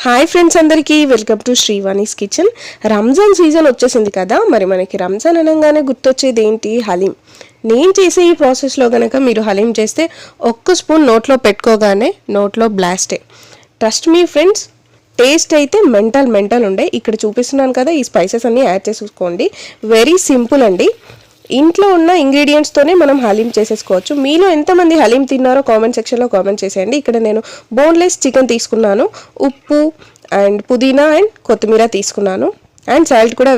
Hi friends, అందరికీ welcome to Srivani's kitchen. Ramzan season వచ్చేసింది కదా, మరి మనకి రంజాన్ అనగానే గుర్తొచ్చేది ఏంటి? హలీం. నేను చేసే ఈ ప్రాసెస్లో కనుక మీరు హలీం చేస్తే ఒక్క స్పూన్ నోట్లో పెట్టుకోగానే నోట్లో బ్లాస్టే. ట్రస్ట్ మీ ఫ్రెండ్స్, టేస్ట్ అయితే మెంటల్ ఉండే. ఇక్కడ చూపిస్తున్నాను కదా, ఈ స్పైసెస్ అన్నీ యాడ్ చేసుకోండి. వెరీ సింపుల్ అండి. ఇంట్లో ఉన్న ఇంగ్రీడియంట్స్తోనే మనం హలీం చేసేసుకోవచ్చు. మీలో ఎంతమంది హలీం తిన్నారో కామెంట్ సెక్షన్లో కామెంట్ చేసేయండి. ఇక్కడ నేను బోన్లెస్ చికెన్ తీసుకున్నాను, ఉప్పు అండ్ పుదీనా అండ్ కొత్తిమీర తీసుకున్నాను, అండ్ సాల్ట్ కూడా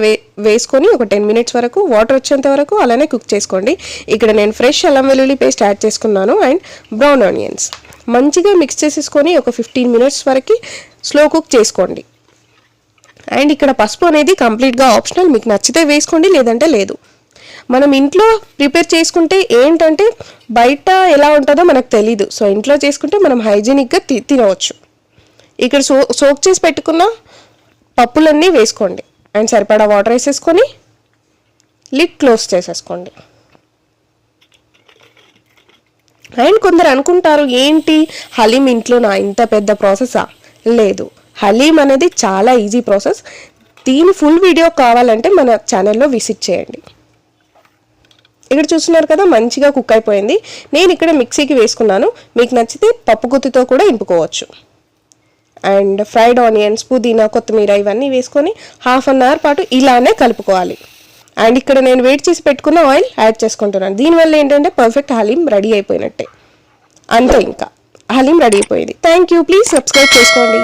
వేసుకొని ఒక 10 minutes వరకు వాటర్ వచ్చేంత వరకు అలానే కుక్ చేసుకోండి. ఇక్కడ నేను ఫ్రెష్ అల్లం వెల్లుల్లి పేస్ట్ యాడ్ చేసుకున్నాను అండ్ బ్రౌన్ ఆనియన్స్ మంచిగా మిక్స్ చేసేసుకొని ఒక 15 minutes వరకు స్లో కుక్ చేసుకోండి. అండ్ ఇక్కడ పసుపు అనేది కంప్లీట్గా ఆప్షనల్, మీకు నచ్చితే వేసుకోండి లేదంటే లేదు. మనం ఇంట్లో ప్రిపేర్ చేసుకుంటే ఏంటంటే బయట ఎలా ఉంటుందో మనకు తెలీదు. సో ఇంట్లో చేసుకుంటే మనం హైజీనిక్గా తినవచ్చు. ఇక్కడ సోక్ చేసి పెట్టుకున్న పప్పులన్నీ వేసుకోండి అండ్ సరిపడా వాటర్ వేసేసుకొని లిడ్ క్లోజ్ చేసేసుకోండి. అండ్ కొందరు అనుకుంటారు, ఏంటి హలీం ఇంట్లో నా ఇంత పెద్ద ప్రాసెసా? లేదు, హలీం అనేది చాలా ఈజీ ప్రాసెస్. దీని ఫుల్ వీడియో కావాలంటే మన ఛానల్లో విజిట్ చేయండి. ఇక్కడ చూస్తున్నారు కదా, మంచిగా కుక్ అయిపోయింది. నేను ఇక్కడ మిక్సీకి వేసుకున్నాను, మీకు నచ్చితే పప్పు గుత్తితో కూడా ఇంపుకోవచ్చు. అండ్ ఫ్రైడ్ ఆనియన్స్, పుదీనా, కొత్తిమీర ఇవన్నీ వేసుకొని 1/2 hour పాటు ఇలానే కలుపుకోవాలి. అండ్ ఇక్కడ నేను వేడి చేసి పెట్టుకున్న ఆయిల్ యాడ్ చేసుకుంటున్నాను. దీనివల్ల ఏంటంటే పర్ఫెక్ట్ హలీం రెడీ అయిపోయినట్టే. అంతే, ఇంకా హలీం రెడీ అయిపోయింది. Thank you. ప్లీజ్ సబ్స్క్రైబ్ చేసుకోండి.